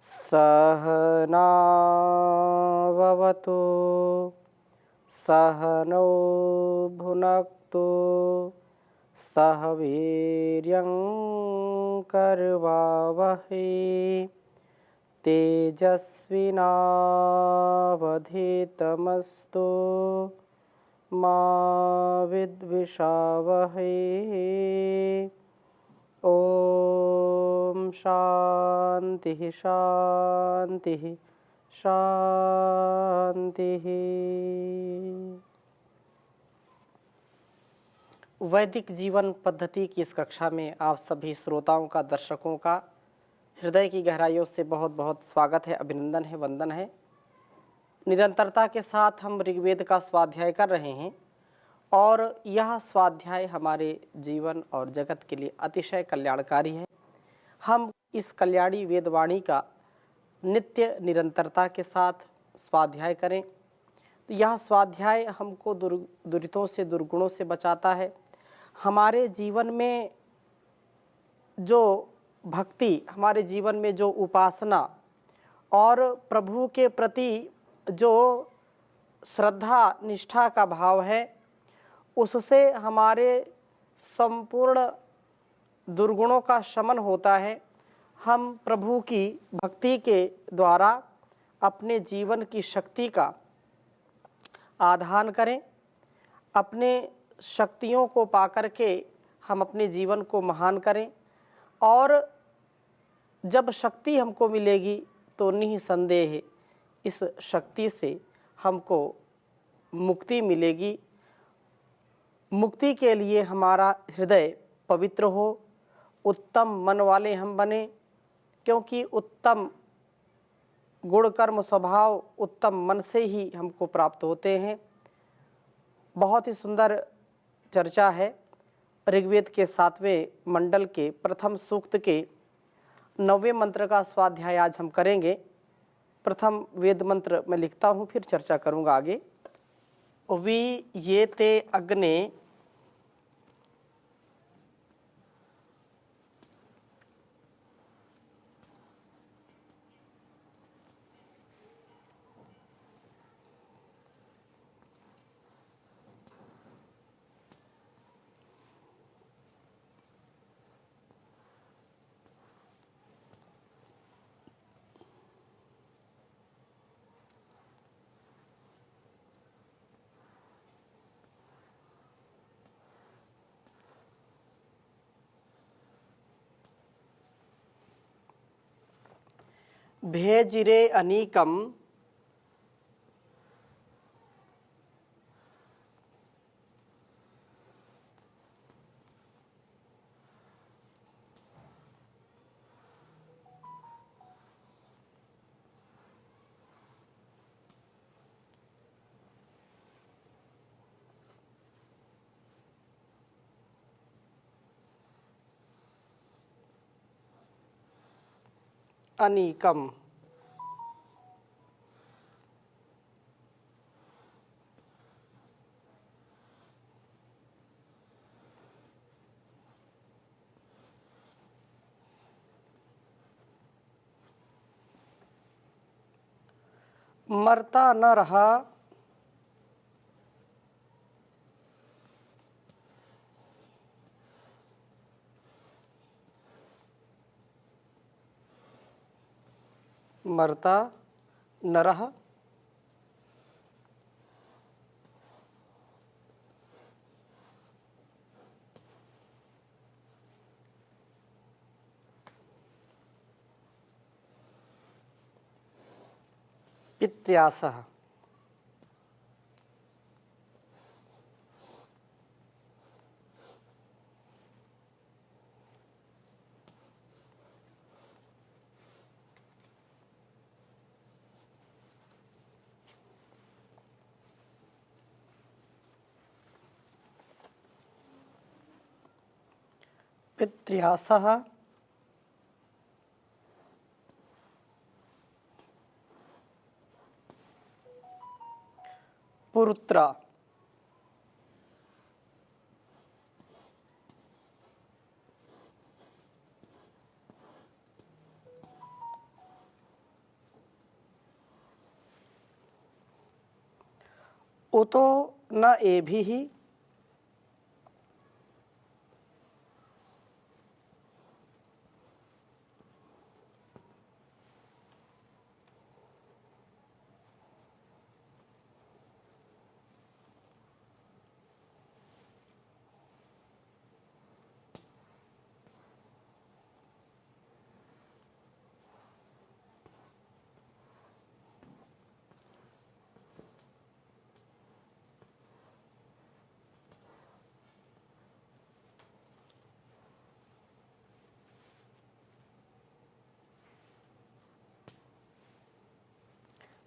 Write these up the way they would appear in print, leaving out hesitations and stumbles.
सहनाववतु सहनौ भुनक्तु सह वीर्यं करवावहै तेजस्विनावधीतमस्तु मा विद्विषावहै। ओम शांति शांति शांति। वैदिक जीवन पद्धति की इस कक्षा में आप सभी श्रोताओं का, दर्शकों का हृदय की गहराइयों से बहुत बहुत स्वागत है, अभिनंदन है, वंदन है। निरंतरता के साथ हम ऋग्वेद का स्वाध्याय कर रहे हैं और यह स्वाध्याय हमारे जीवन और जगत के लिए अतिशय कल्याणकारी है। हम इस कल्याणी वेदवाणी का नित्य निरंतरता के साथ स्वाध्याय करें तो यह स्वाध्याय हमको दुरितों से, दुर्गुणों से बचाता है। हमारे जीवन में जो भक्ति, हमारे जीवन में जो उपासना और प्रभु के प्रति जो श्रद्धा निष्ठा का भाव है, उससे हमारे संपूर्ण दुर्गुणों का शमन होता है। हम प्रभु की भक्ति के द्वारा अपने जीवन की शक्ति का आधान करें, अपने शक्तियों को पाकर के हम अपने जीवन को महान करें और जब शक्ति हमको मिलेगी तो निसंदेह इस शक्ति से हमको मुक्ति मिलेगी। मुक्ति के लिए हमारा हृदय पवित्र हो, उत्तम मन वाले हम बने, क्योंकि उत्तम गुण कर्म स्वभाव उत्तम मन से ही हमको प्राप्त होते हैं। बहुत ही सुंदर चर्चा है। ऋग्वेद के 7वें मंडल के प्रथम सूक्त के 9वें मंत्र का स्वाध्याय आज हम करेंगे। प्रथम वेद मंत्र मैं लिखता हूँ, फिर चर्चा करूँगा आगे। वि ये ते अग्ने भेजिरे अनीकम अनीकम। मरता न रहा मरता न रहा इत्यासः। पित्र्यासः पुरुत्रा उतो न एभिः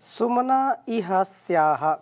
सुमना इह स्याः।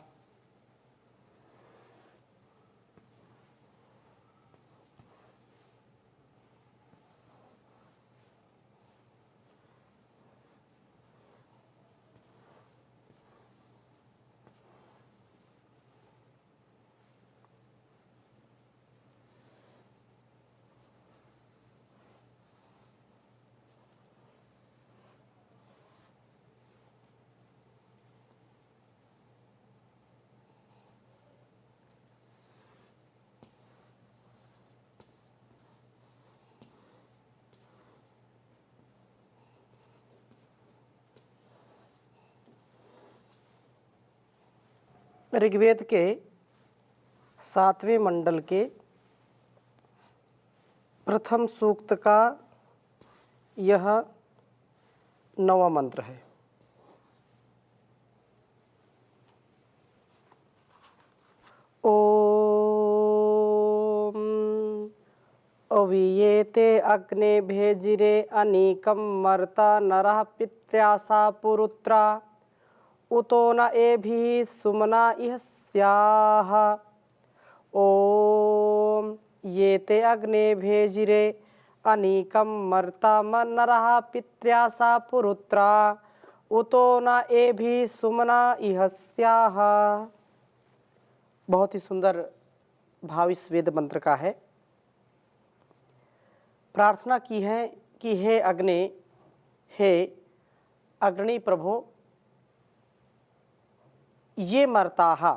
ऋग्वेद के 7वें मंडल के प्रथम सूक्त का यह 9वां मंत्र है। ओम अवीयेते अग्ने भेजिरे अनीकं मर्ता नरः पित्र्यासा पुरुत्रा उतो न एभिः सुमना इह स्याः। ओम ये ते अग्ने भेजिरे अनीकं मर्ता नरः पित्र्यासा पुरुत्रा उतो न एभिः सुमना इह स्याः। बहुत ही सुंदर भाव इस वेद मंत्र का है। प्रार्थना की है कि हे अग्नि, हे अग्नि प्रभो, ये मर्ताहा,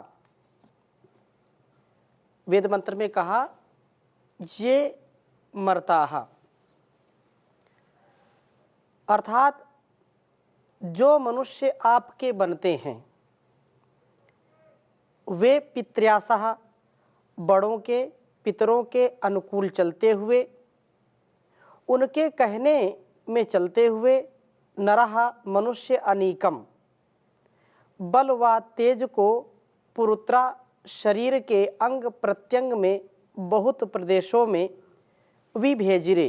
वेद मंत्र में कहा ये मर्ताहा, अर्थात जो मनुष्य आपके बनते हैं वे पितृयासः, बड़ों के पितरों के अनुकूल चलते हुए, उनके कहने में चलते हुए, नरः मनुष्य अनीकम, बल व तेज को पुरुत्रा शरीर के अंग प्रत्यंग में बहुत प्रदेशों में विभेजिरे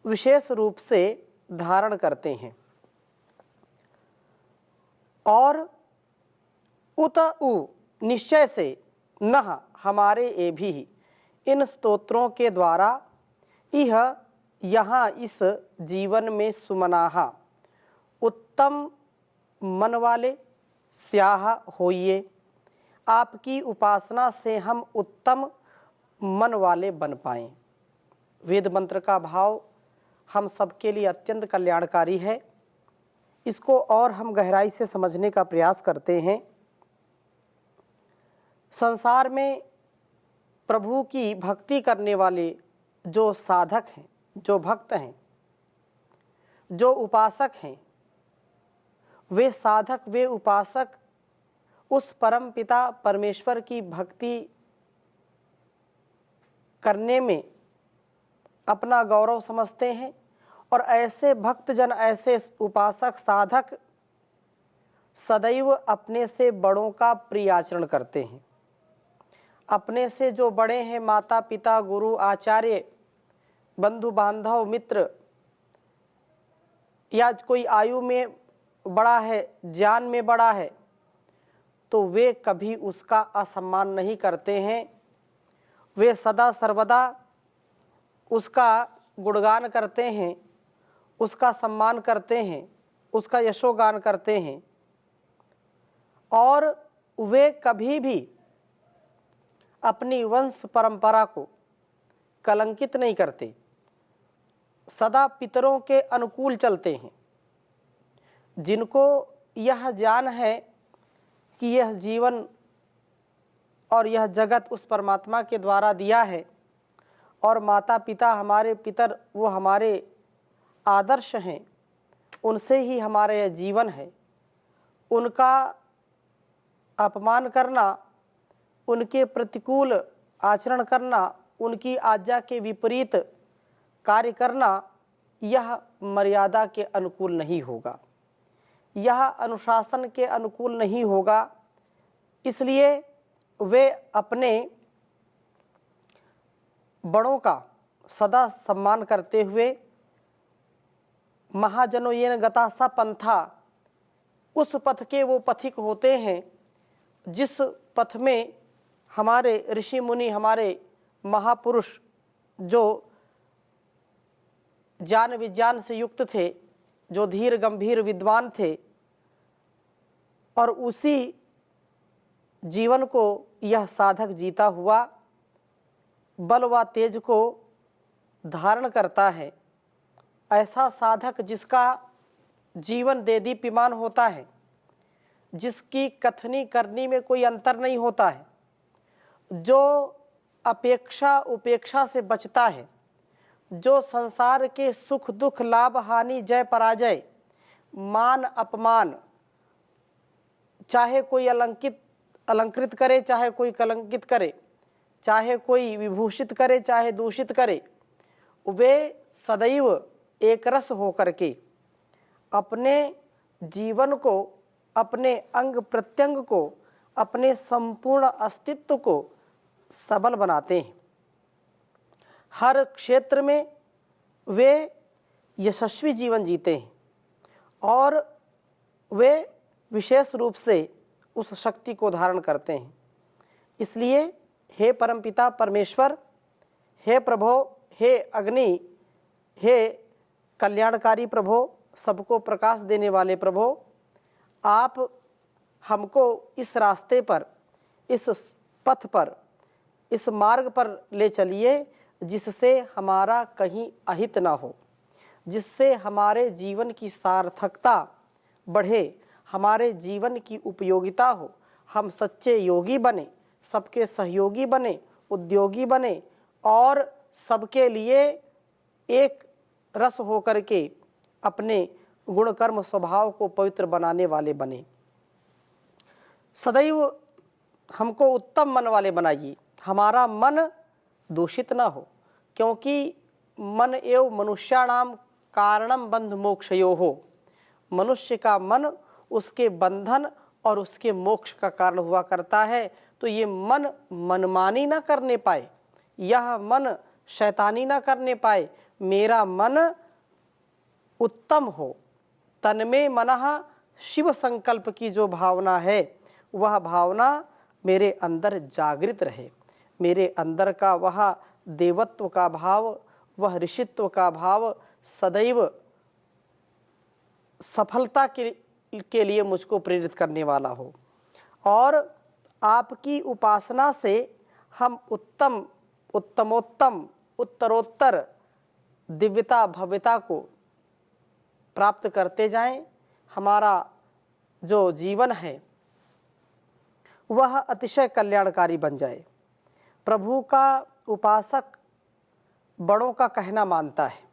विशेष रूप से धारण करते हैं। और उत उ निश्चय से नह हमारे ए भी इन स्तोत्रों के द्वारा यह यहाँ इस जीवन में सुमनाहा उत्तम मन वाले स्याह होइए। आपकी उपासना से हम उत्तम मन वाले बन पाएं। वेद मंत्र का भाव हम सबके लिए अत्यंत कल्याणकारी है। इसको और हम गहराई से समझने का प्रयास करते हैं। संसार में प्रभु की भक्ति करने वाले जो साधक हैं, जो भक्त हैं, जो उपासक हैं, वे साधक, वे उपासक उस परम पिता परमेश्वर की भक्ति करने में अपना गौरव समझते हैं। और ऐसे भक्तजन, ऐसे उपासक साधक सदैव अपने से बड़ों का प्रिय आचरण करते हैं। अपने से जो बड़े हैं, माता पिता, गुरु, आचार्य, बंधु बांधव, मित्र, या कोई आयु में बड़ा है, ज्ञान में बड़ा है, तो वे कभी उसका असम्मान नहीं करते हैं। वे सदा सर्वदा उसका गुणगान करते हैं, उसका सम्मान करते हैं, उसका यशोगान करते हैं। और वे कभी भी अपनी वंश परंपरा को कलंकित नहीं करते, सदा पितरों के अनुकूल चलते हैं। जिनको यह ज्ञान है कि यह जीवन और यह जगत उस परमात्मा के द्वारा दिया है। और माता पिता हमारे पितर वो हमारे आदर्श हैं, उनसे ही हमारा यह जीवन है। उनका अपमान करना, उनके प्रतिकूल आचरण करना, उनकी आज्ञा के विपरीत कार्य करना, यह मर्यादा के अनुकूल नहीं होगा, यह अनुशासन के अनुकूल नहीं होगा। इसलिए वे अपने बड़ों का सदा सम्मान करते हुए महाजनो येन गता स पंथा, उस पथ के वो पथिक होते हैं जिस पथ में हमारे ऋषि मुनि, हमारे महापुरुष जो ज्ञान विज्ञान से युक्त थे, जो धीर गंभीर विद्वान थे, और उसी जीवन को यह साधक जीता हुआ बल व तेज को धारण करता है। ऐसा साधक जिसका जीवन देदीप्यमान होता है, जिसकी कथनी करनी में कोई अंतर नहीं होता है, जो अपेक्षा उपेक्षा से बचता है, जो संसार के सुख दुख लाभ हानि जय पराजय मान अपमान, चाहे कोई अलंकृत करे, चाहे कोई कलंकित करे, चाहे कोई विभूषित करे, चाहे दूषित करे, वे सदैव एक रस होकर के अपने जीवन को, अपने अंग प्रत्यंग को, अपने संपूर्ण अस्तित्व को सबल बनाते हैं। हर क्षेत्र में वे यशस्वी जीवन जीते हैं और वे विशेष रूप से उस शक्ति को धारण करते हैं। इसलिए हे परमपिता परमेश्वर, हे प्रभो, हे अग्नि, हे कल्याणकारी प्रभो, सबको प्रकाश देने वाले प्रभो, आप हमको इस रास्ते पर, इस पथ पर, इस मार्ग पर ले चलिए जिससे हमारा कहीं अहित ना हो, जिससे हमारे जीवन की सार्थकता बढ़े, हमारे जीवन की उपयोगिता हो, हम सच्चे योगी बने, सबके सहयोगी बने, उद्योगी बने और सबके लिए एक रस होकर के अपने गुण कर्म स्वभाव को पवित्र बनाने वाले बने। सदैव हमको उत्तम मन वाले बनाइए, हमारा मन दूषित ना हो, क्योंकि मन एव मनुष्याणाम कारणम बंध मोक्षयो हो। मनुष्य का मन उसके बंधन और उसके मोक्ष का कारण हुआ करता है। तो ये मन मनमानी ना करने पाए, यह मन शैतानी ना करने पाए, मेरा मन उत्तम हो, तन में मनः शिव संकल्प की जो भावना है वह भावना मेरे अंदर जागृत रहे, मेरे अंदर का वह देवत्व का भाव, वह ऋषित्व का भाव सदैव सफलता के लिए मुझको प्रेरित करने वाला हो। और आपकी उपासना से हम उत्तम उत्तमोत्तम उत्तरोत्तर दिव्यता भव्यता को प्राप्त करते जाएं। हमारा जो जीवन है वह अतिशय कल्याणकारी बन जाए। प्रभु का उपासक बड़ों का कहना मानता है।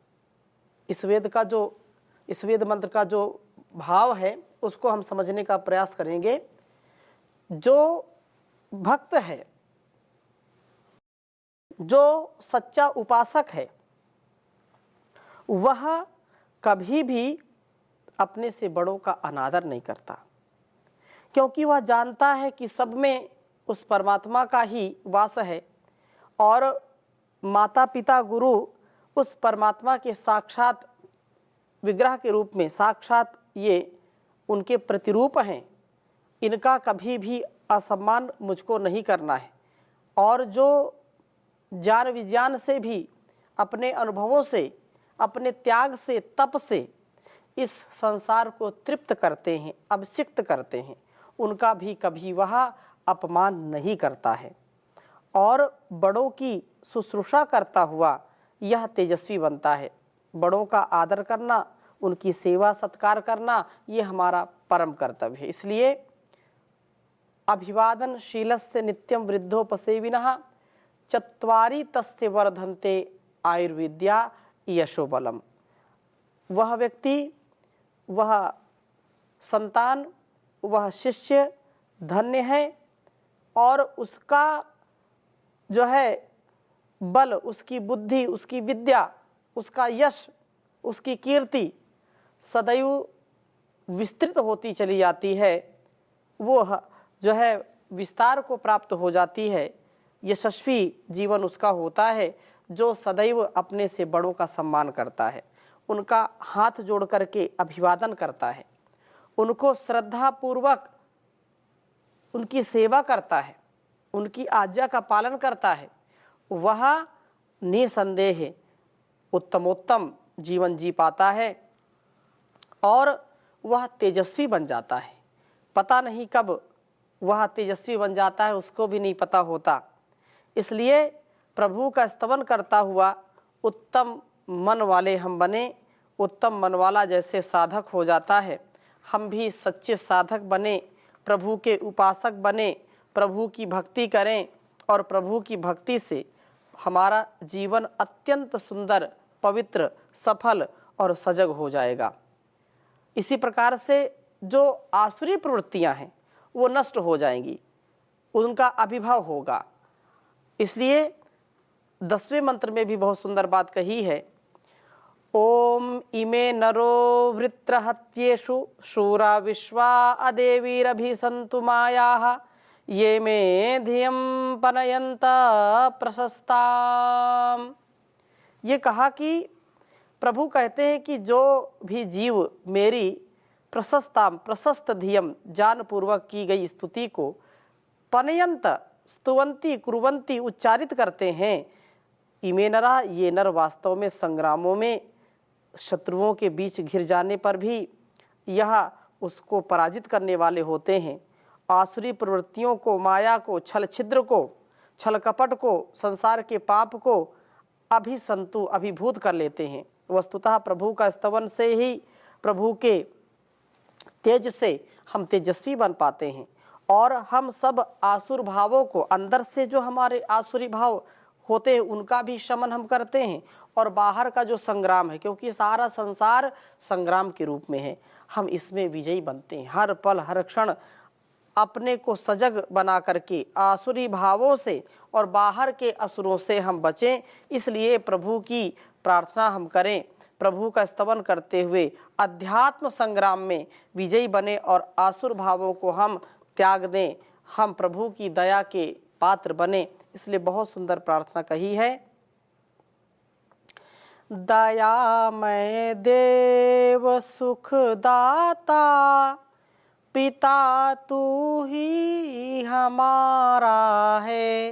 इस वेद मंत्र का जो भाव है उसको हम समझने का प्रयास करेंगे। जो भक्त है, जो सच्चा उपासक है, वह कभी भी अपने से बड़ों का अनादर नहीं करता, क्योंकि वह जानता है कि सब में उस परमात्मा का ही वास है और माता पिता गुरु उस परमात्मा के साक्षात विग्रह के रूप में, साक्षात ये उनके प्रतिरूप हैं। इनका कभी भी असम्मान मुझको नहीं करना है। और जो ज्ञान विज्ञान से भी, अपने अनुभवों से, अपने त्याग से, तप से इस संसार को तृप्त करते हैं, अभिषिक्त करते हैं, उनका भी कभी वह अपमान नहीं करता है। और बड़ों की शुश्रूषा करता हुआ यह तेजस्वी बनता है। बड़ों का आदर करना, उनकी सेवा सत्कार करना, ये हमारा परम कर्तव्य है। इसलिए अभिवादनशीलस्य नित्यं वृद्धोपसेविनः चत्वारि तस्य वर्धन्ते आयुर्विद्या यशोबलम। वह व्यक्ति, वह संतान, वह शिष्य धन्य है और उसका जो है बल, उसकी बुद्धि, उसकी विद्या, उसका यश, उसकी कीर्ति सदैव विस्तृत होती चली जाती है। वो जो है विस्तार को प्राप्त हो जाती है। यशस्वी जीवन उसका होता है जो सदैव अपने से बड़ों का सम्मान करता है, उनका हाथ जोड़ करके अभिवादन करता है, उनको श्रद्धा पूर्वक उनकी सेवा करता है, उनकी आज्ञा का पालन करता है। वह निसंदेह उत्तमोत्तम जीवन जी पाता है और वह तेजस्वी बन जाता है। पता नहीं कब वह तेजस्वी बन जाता है, उसको भी नहीं पता होता। इसलिए प्रभु का स्तवन करता हुआ उत्तम मन वाले हम बने। उत्तम मन वाला जैसे साधक हो जाता है, हम भी सच्चे साधक बने, प्रभु के उपासक बने, प्रभु की भक्ति करें और प्रभु की भक्ति से हमारा जीवन अत्यंत सुंदर, पवित्र, सफल और सजग हो जाएगा। इसी प्रकार से जो आसुरी प्रवृत्तियां हैं वो नष्ट हो जाएंगी, उनका अभिभव होगा। इसलिए 10वें मंत्र में भी बहुत सुंदर बात कही है। ओम इमे नरो वृत्रहत्येषु शूरा विश्वा अदेवीरभिसन्तु मायाः ये मे धियं पनयन्त प्रशस्ताम। ये कहा कि प्रभु कहते हैं कि जो भी जीव मेरी प्रशस्त धियम जानपूर्वक की गई स्तुति को पनयंत स्तुवंती कुर्वंती उच्चारित करते हैं, इमे नरा, ये नर वास्तव में संग्रामों में शत्रुओं के बीच घिर जाने पर भी यह उसको पराजित करने वाले होते हैं। आसुरी प्रवृत्तियों को, माया को, छल छिद्र को, छल कपट को, संसार के पाप को अभिभूत कर लेते हैं। वस्तुतः प्रभु का स्तवन से ही, प्रभु के तेज से हम तेजस्वी बन पाते हैं और हम सब आसुर भावों को, अंदर से जो हमारे आसुरी भाव होते हैं उनका भी शमन हम करते हैं और बाहर का जो संग्राम है, क्योंकि सारा संसार संग्राम के रूप में है, हम इसमें विजयी बनते हैं। हर पल हर क्षण अपने को सजग बना करके आसुरी भावों से और बाहर के असुरों से हम बचें। इसलिए प्रभु की प्रार्थना हम करें, प्रभु का स्तवन करते हुए अध्यात्म संग्राम में विजयी बने और आसुर भावों को हम त्याग दें, हम प्रभु की दया के पात्र बने। इसलिए बहुत सुंदर प्रार्थना कही है। दयामय देव सुखदाता पिता तू ही हमारा है,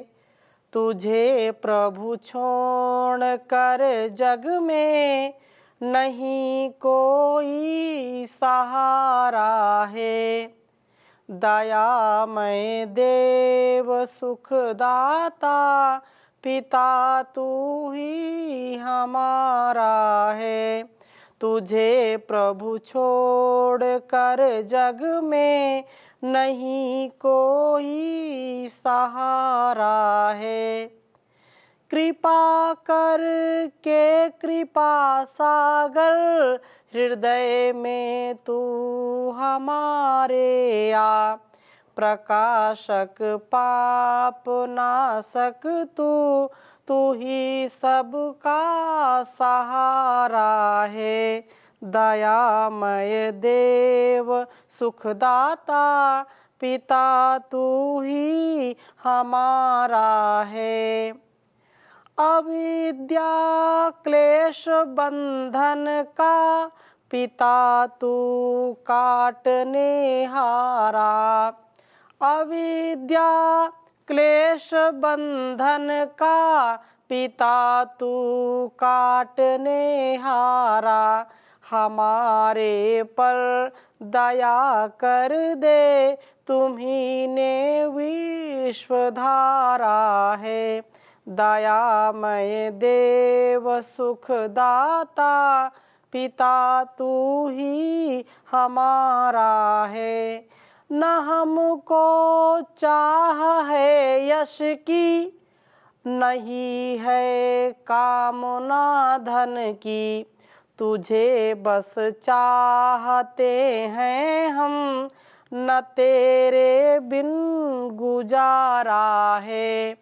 तुझे प्रभु छोड़ कर जग में नहीं कोई सहारा है। दयामय देव सुखदाता पिता तू ही हमारा है, तुझे प्रभु छोड़ कर जग में नहीं कोई सहारा है। कृपा करके कृपा सागर हृदय में तू हमारे आ, प्रकाशक पाप नाशक तू ही सबका सहारा है। दयामय देव सुखदाता पिता तू ही हमारा है। अविद्या क्लेश बंधन का पिता तू काटने हारा, अविद्या क्लेश बंधन का पिता तू काटने हारा। हमारे पर दया कर दे, तुम्ही ने विश्वधारा है। दयामय देव सुखदाता पिता तू ही हमारा है। न हमको चाह है यश की, नहीं है कामना धन की। तुझे बस चाहते हैं हम, न तेरे बिन गुजारा है।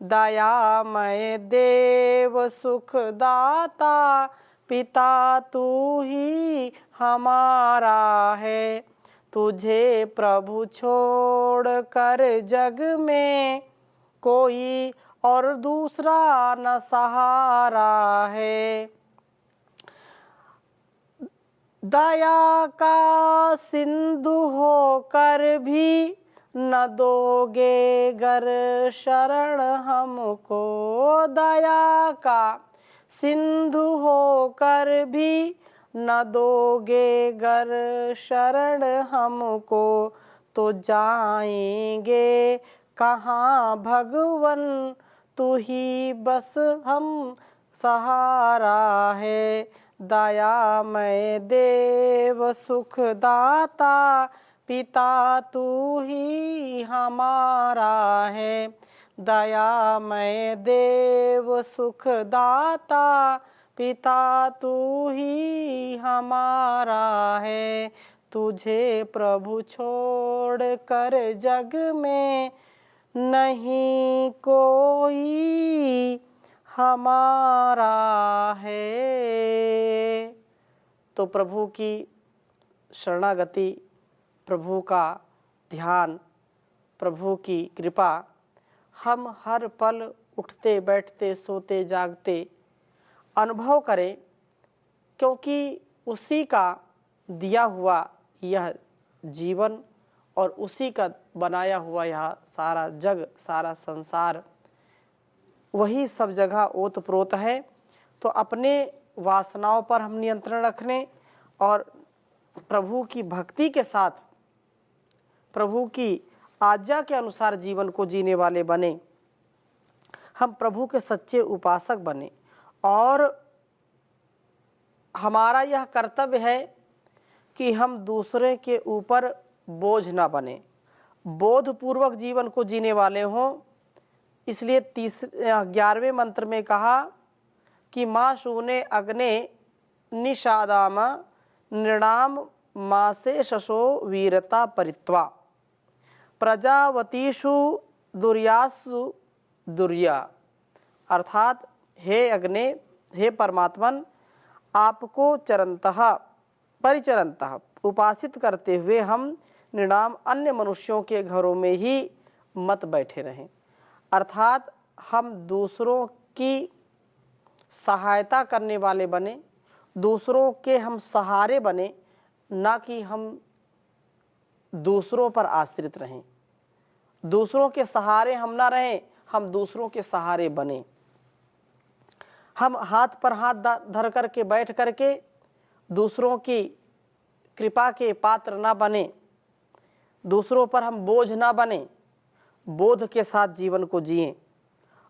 दयामय देव सुखदाता, पिता तू ही हमारा है। तुझे प्रभु छोड़ कर जग में, कोई और दूसरा न सहारा है। दया का सिंधु होकर भी, न दोगे गर शरण हमको। दया का सिंधु होकर भी, न दोगे गर शरण हमको। तो जाएंगे कहाँ भगवन, तू ही बस हम सहारा है। दयामय देव सुखदाता, पिता तू ही हमारा है। दयामय देव सुखदाता, पिता तू ही हमारा है। तुझे प्रभु छोड़ कर जग में, नहीं कोई हमारा है। तो प्रभु की शरणागति, प्रभु का ध्यान, प्रभु की कृपा हम हर पल उठते बैठते सोते जागते अनुभव करें, क्योंकि उसी का दिया हुआ यह जीवन और उसी का बनाया हुआ यह सारा जग, सारा संसार, वही सब जगह ओतप्रोत है। तो अपने वासनाओं पर हम नियंत्रण रखने और प्रभु की भक्ति के साथ प्रभु की आज्ञा के अनुसार जीवन को जीने वाले बने। हम प्रभु के सच्चे उपासक बने और हमारा यह कर्तव्य है कि हम दूसरे के ऊपर बोझ ना बने, बोधपूर्वक जीवन को जीने वाले हों। इसलिए 11वें मंत्र में कहा कि माँ शूने अग्ने निषादाम नृणाम मासे शशो वीरता परित्वा, प्रजावतीषु दुर्यासु दुर्या। अर्थात हे अग्ने, हे परमात्मन, आपको चरंतः परिचरंतः उपासित करते हुए हम नृणाम अन्य मनुष्यों के घरों में ही मत बैठे रहें। अर्थात हम दूसरों की सहायता करने वाले बने, दूसरों के हम सहारे बने, ना कि हम दूसरों पर आश्रित रहें। दूसरों के सहारे हम ना रहें, हम दूसरों के सहारे बने। हम हाथ पर हाथ धर करके बैठ करके दूसरों की कृपा के पात्र ना बने, दूसरों पर हम बोझ ना बने, बोध के साथ जीवन को जिएं।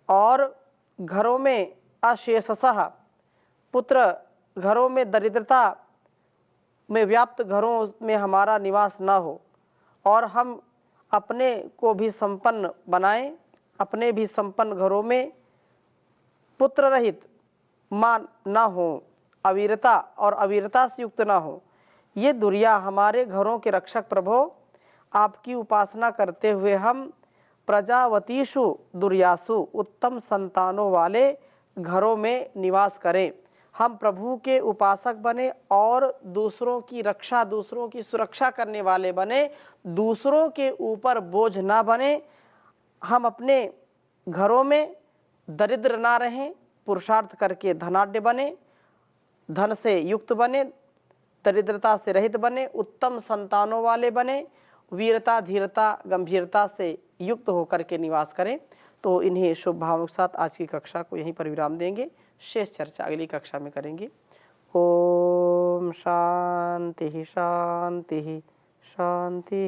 और घरों में अशेषतः पुत्र, घरों में दरिद्रता में व्याप्त घरों में हमारा निवास ना हो और हम अपने को भी संपन्न बनाएं, अपने भी संपन्न घरों में पुत्र रहित मां ना हो, अवीरता और अवीरता से युक्त ना हो। ये दुर्या हमारे घरों के रक्षक प्रभो, आपकी उपासना करते हुए हम प्रजावतीषु दुर्यासु उत्तम संतानों वाले घरों में निवास करें। हम प्रभु के उपासक बने और दूसरों की रक्षा, दूसरों की सुरक्षा करने वाले बने, दूसरों के ऊपर बोझ ना बने। हम अपने घरों में दरिद्र ना रहें, पुरुषार्थ करके धनाढ्य बने, धन से युक्त बने, दरिद्रता से रहित बने, उत्तम संतानों वाले बने, वीरता धीरता गंभीरता से युक्त होकर के निवास करें। तो इन्हीं शुभ भावों के साथ आज की कक्षा को यहीं पर विराम देंगे। शेष चर्चा अगली कक्षा में करेंगे। ओम शांति शांति शांति।